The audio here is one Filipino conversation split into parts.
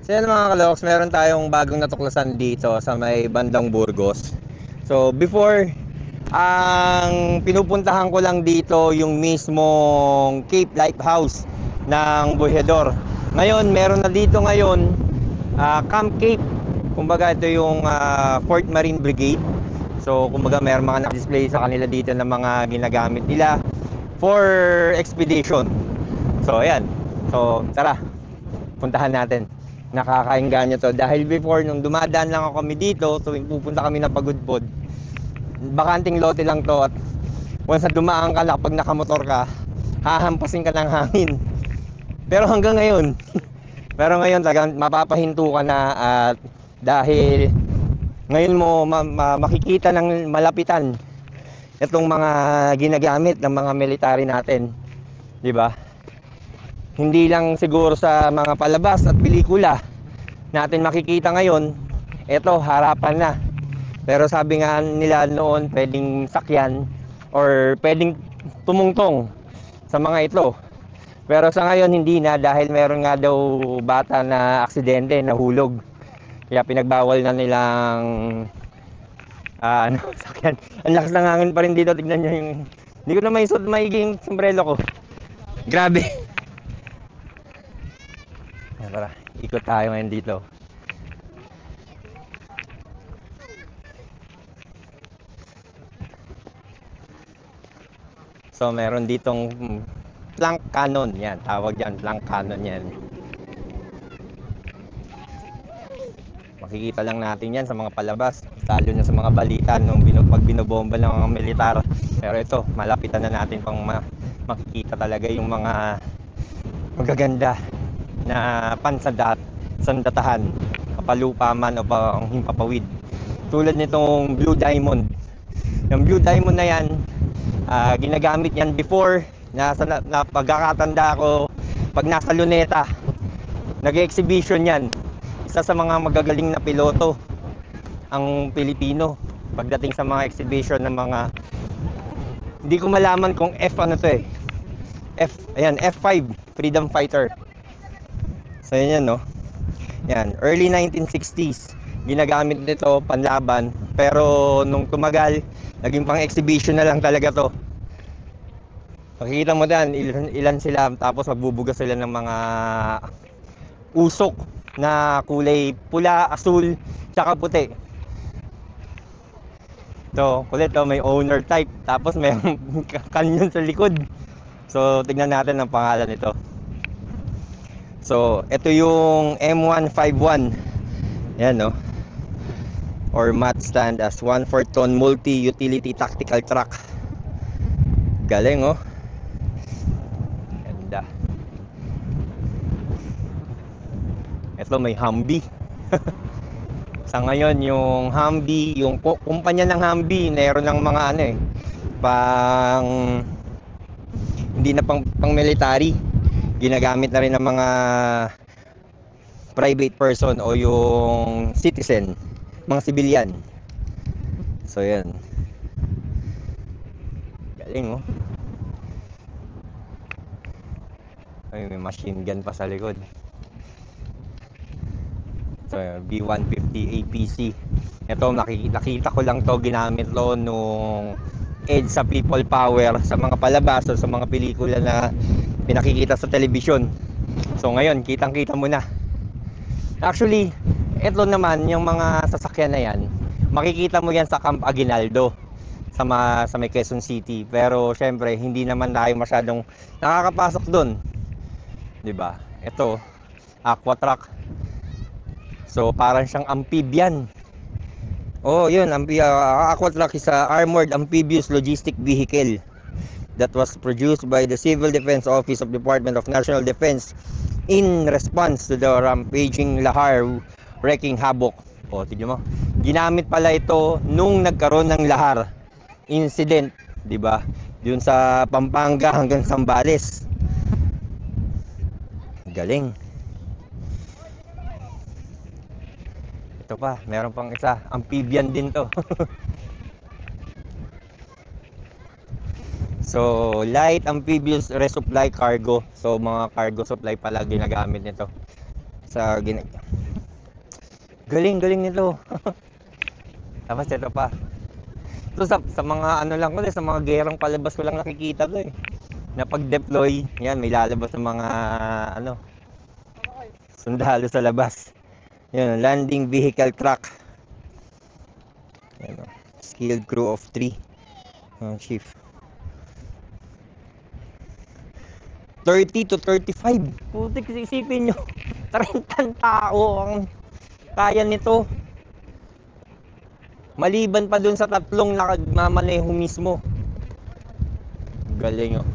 So yan mga kaloks, meron tayong bagong natuklasan dito sa may bandang Burgos. So before, ang pinupuntahan ko lang dito yung mismong Cape Lighthouse ng Bohedor. Ngayon, meron na dito ngayon Camp Cape. Kumbaga ito yung 4th Marine Brigade. So kumbaga meron mga na-display sa kanila dito ng mga ginagamit nila for expedition. So ayan. So tara, puntahan natin. Nakakainggan to dahil before nung dumadaan lang ako kami dito tuwing pupunta kami ng Pagudpod, bakanting lote lang to, at once na dumaan ka na, pag nakamotor ka, hahampasin ka ng hangin. Pero hanggang ngayon pero ngayon talagang mapapahinto ka na, at dahil ngayon mo makikita ng malapitan itong mga ginagamit ng mga military natin, di ba? Hindi lang siguro sa mga palabas at pelikula natin makikita ngayon, eto harapan na. Pero sabi nga nila noon, pwedeng sakyan or pwedeng tumungtong sa mga ito. Pero sa ngayon hindi na, dahil meron nga daw bata na aksidente, nahulog. Kaya pinagbawal na nilang sakyan. Ang lakas ng hangin pa rin dito, tignan nyo yung... Hindi ko na maisot maiging sombrero ko. Grabe. Tara, ikot tayo ngayon dito. So meron ditong plank cannon, yan, tawag yan, plank cannon yan. Makikita lang natin yan sa mga palabas, lalo na sa mga balita nung pag binobomba ng mga militar. Pero ito, malapitan na natin pang makikita talaga yung mga magaganda na sandatahan, kapalupa man o pang himpapawid. Tulad nitong Blue Diamond. Yung Blue Diamond na yan, ginagamit yan before, na pagkakatanda ko, pag nasa Luneta, nag-exhibition yan. Isa sa mga magagaling na piloto ang Pilipino pagdating sa mga exhibition ng mga, hindi ko malaman kung F5 Freedom Fighter. So yan no. Yan, early 1960s ginagamit nito panlaban, pero nung tumagal naging pang exhibition na lang talaga to. Makikita mo dan ilan sila, tapos magbubuga sila ng mga usok na kulay pula, asul, tsaka puti. So, kulit to, may owner type, tapos may kanyon sa likod. So, tignan natin ang pangalan nito. So, ito yung M151. Yan, no? Or MAT stand as 1/4 ton multi-utility tactical truck. Galing, oh. Ganda. Ito may Humvee. Sa ngayon, yung Humvee, yung kumpanya ng Humvee, meron ng mga pang hindi na pang military. Ginagamit na rin ng mga private person o yung citizen, mga civilian. So yan. Galing, oh. Ay, may machine gun pa sa likod. So, B150 APC. Ito, nakita ko lang to, ginamit to nung EDSA People Power sa mga palabas o sa mga pelikula na pinakikita sa telebisyon. So ngayon, kitang-kita mo na. Actually, ito naman, yung mga sasakyan na yan, makikita mo yan sa Camp Aguinaldo sa may Quezon City. Pero syempre, hindi naman tayo masyadong nakakapasok doon. 'Di ba? Ito, aqua truck. So parang siyang amphibian. Oh, yun, aqua truck is a armored amphibious logistic vehicle that was produced by the Civil Defense Office of Department of National Defense in response to the rampaging lahar wreaking havoc. O, tignan mo. Ginamit pala ito nung nagkaroon ng lahar incident, 'di ba? Doon sa Pampanga hanggang Zambales. Galing. Ito pa, meron pang isa, amphibian din to. So, light amphibious resupply cargo. So, mga cargo supply pala ginagamit nito. sa galing nito. Tapos ito pa. Ito sa mga ano lang ko sa mga gerang palabas ko lang nakikita to eh. Na pag-deploy, yan may lalabas ng mga ano sundalo sa labas. Yan, landing vehicle truck. Yan, skilled crew of 3. Chief. 30 to 35. Putik, isipin nyo. 30 tao ang kaya nito. Maliban pa dun sa tatlong nakagmamaneho mismo. Galing oh.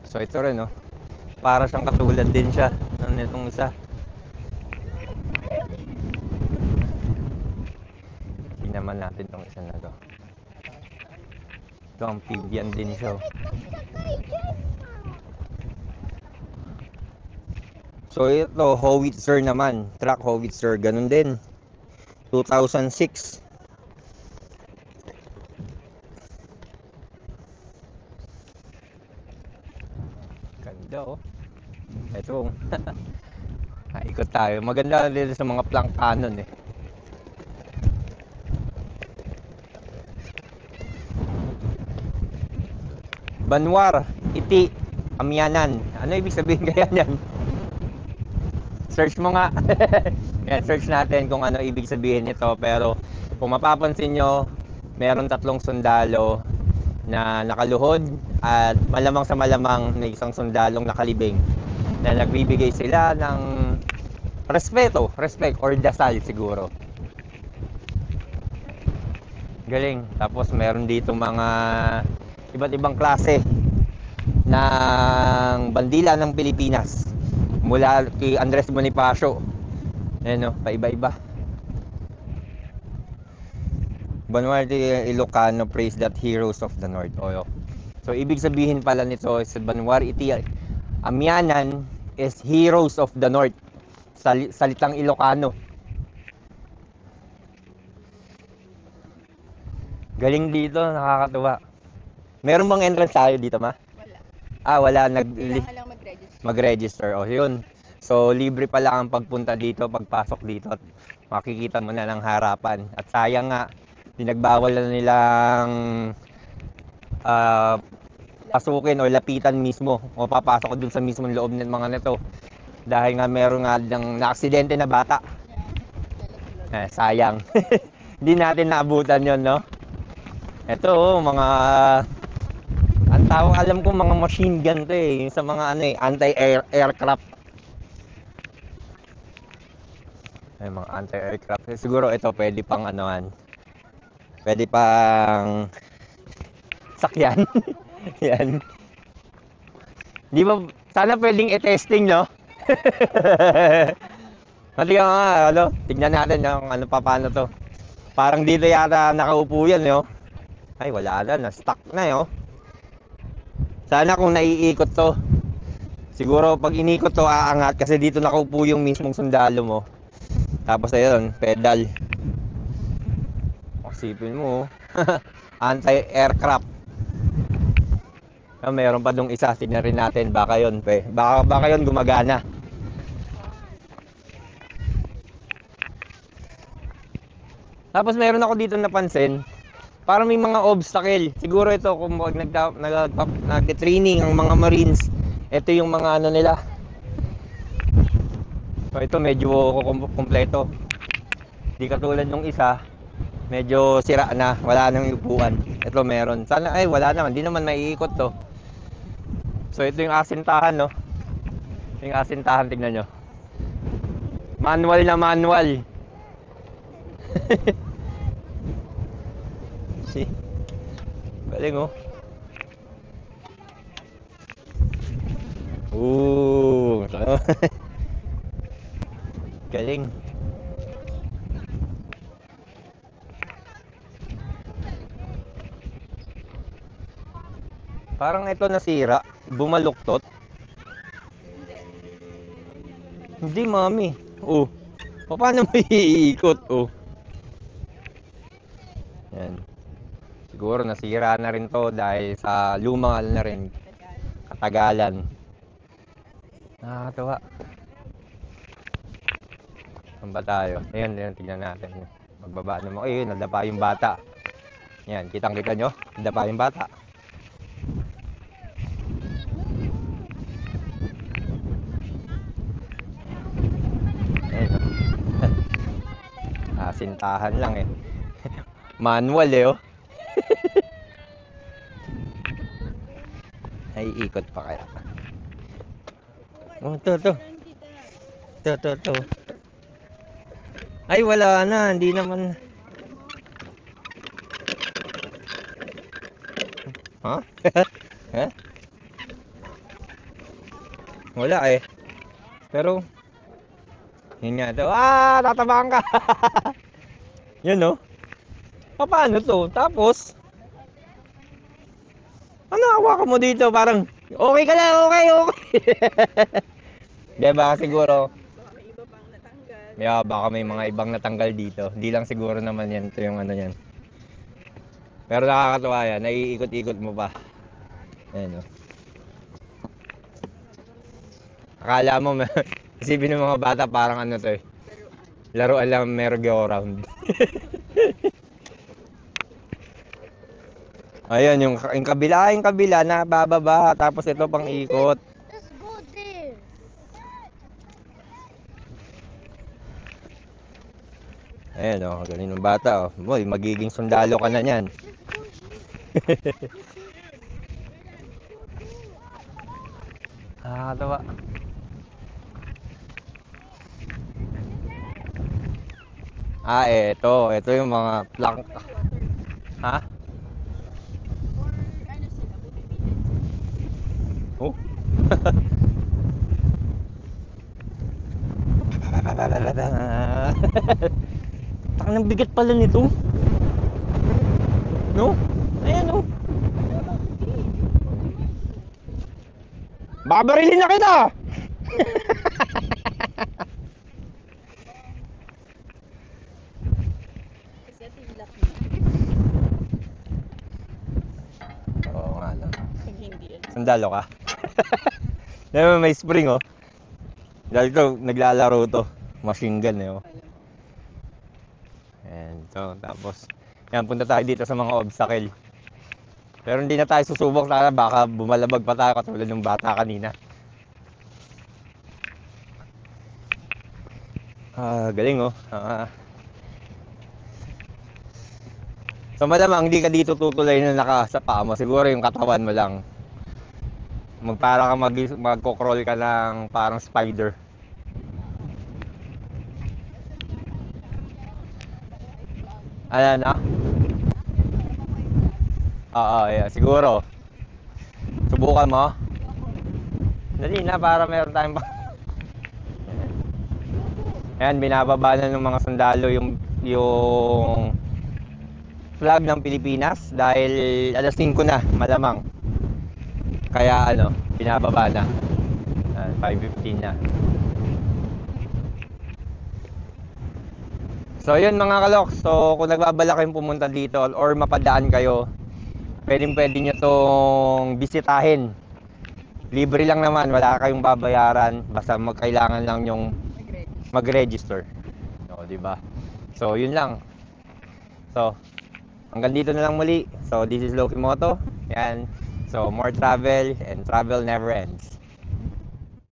So ito rin oh. Para siyang katulad din siya ng itong isa. Naman natin tong isa na to. Ito amphibian din siya. So ito howitzer naman, truck howitzer, ganun din. 2006. Ganda oh. Ito. Ikot tayo. Maganda din sa mga plank cannon eh. Banwar, Iti, Amyanan. Ano ibig sabihin kaya yan? Search mo nga. Yan, search natin kung ano ibig sabihin nito. Pero kung mapapansin nyo, meron tatlong sundalo na nakaluhod at malamang sa malamang may isang sundalong nakalibing na nagbibigay sila ng respect or dasal siguro. Galing. Tapos meron dito mga iba't ibang klase ng bandila ng Pilipinas mula kay Andres Bonifacio. Ayan o, paiba-iba. Banuarte Ilocano praise that heroes of the North. So ibig sabihin pala nito sa Banuarte Amyanan is heroes of the North. Salitang Ilocano. Galing dito, nakakatuwa. Meron bang entrance tayo dito, ma? Wala. Wala. Kailangan lang mag-register. Yun. So, libre pala ang pagpunta dito, pagpasok dito. At makikita mo na ng harapan. At sayang nga, pinagbawal na nilang pasukin o lapitan mismo. O papasok dun sa mismong loob ng mga nito. Dahil nga meron nga ng na-aksidente na bata. Sayang. Hindi natin naabutan yon, no? Ito, mga ang tawag alam ko mga machine gun to eh, yung sa mga anti-aircraft. Ay, mga anti-aircraft. Siguro ito pwede pang anoan. Pwede pang sakyan. Yan. Di ba sana pwedeng i-testing, no? Halika nga, tignan natin yung paano to. Parang dito yata nakaupo yan, no? Ay, wala na, na-stuck na, yo. Sana kung naiikot to. Siguro pag inikot to, aangat kasi dito nakaupo yung mismong sundalo mo. Tapos ayun, pedal. Isipin mo, anti-aircraft. Mayroon pa dong isa, tignan rin natin, baka yun, baka yun gumagana. Tapos meron ako dito napansin, parang may mga obstacle. Siguro ito kung nag-training ang mga Marines, ito yung mga ano nila. So ito medyo kompleto. Di katulad nung isa, medyo sira na, wala nang upuan. Ito meron. Sana wala naman, di naman maiikot to. So ito yung asintahan, no. Yung asintahan, tignan nyo. Manual na manual. Galing oh. Galing. Parang ito nasira, bumaluktot. Hindi, mami. Paano may iikot? Yan. Siguro nasira na rin to dahil sa lumang na rin katagalan. Nakakatuwa. Saan ba tayo? Ayan, tignan natin. Magbaba naman. Ayun, nadapa yung bata. Yan, kitang-kita nyo? Nadapa yung bata. Ayun, sintahan lang eh. Manual eh, oh. Ay, ikot pa kaya. Oh, to. To. Ay, wala na. Hindi naman. Ha? Ha? Wala eh. Pero, yun nga daw. Tatabakan ka. Yun, no? Paano to? Tapos, ano hawakan mo dito? Parang, okay ka na, okay. Diba, siguro, baka may mga ibang natanggal dito. Hindi lang siguro naman yan. Ito yung ano yan. Pero nakakatuwa yan. Naiikot-ikot mo pa. Ayan, no? Akala mo, isipin ng mga bata parang ano to eh. Laruan lang merry-go-round. Ayun, yung kabila na bababa. Tapos ito pang ikot. Let's go there. Ayan, oh, galing ng bata, oh. Boy, magiging sundalo ka na niyan. Nakakatawa. Ito yung mga plank. Ha? Oh. Ang bigat pala nito. No? Ayan, oh. Babarilin na kita! Oo nga lang. Sandalo ka. Dahil may spring, oh. Dahil ito, naglalaro to. Machine gun eh, oh. Ayan, so, tapos, yan, punta tayo dito sa mga obstacle. Pero hindi na tayo susubok, baka bumalabag pa tayo katulad ng bata kanina. Galing, oh. So malamang hindi ka dito tutulay na naka sa paa mo. Siguro yung katawan mo lang. Para ka magko-crawl ka ng parang spider. Ayan na. Yeah, siguro. Subukan mo. Dali na para meron tayong Ayan, binababa na ng mga sundalo yung flag ng Pilipinas dahil alas 5 na, malamang. Kaya binababa na. 5:15 na. So yun mga kalok, so kung nagbabala kayong pumunta dito or mapadaan kayo, pwede nyo tong bisitahin. Libre lang naman, wala kayong babayaran, basta kailangan lang yung mag-register. O, diba? So yun lang. So hanggang dito na lang muli. So this is Loki Moto. Yan. So more travel and travel never ends.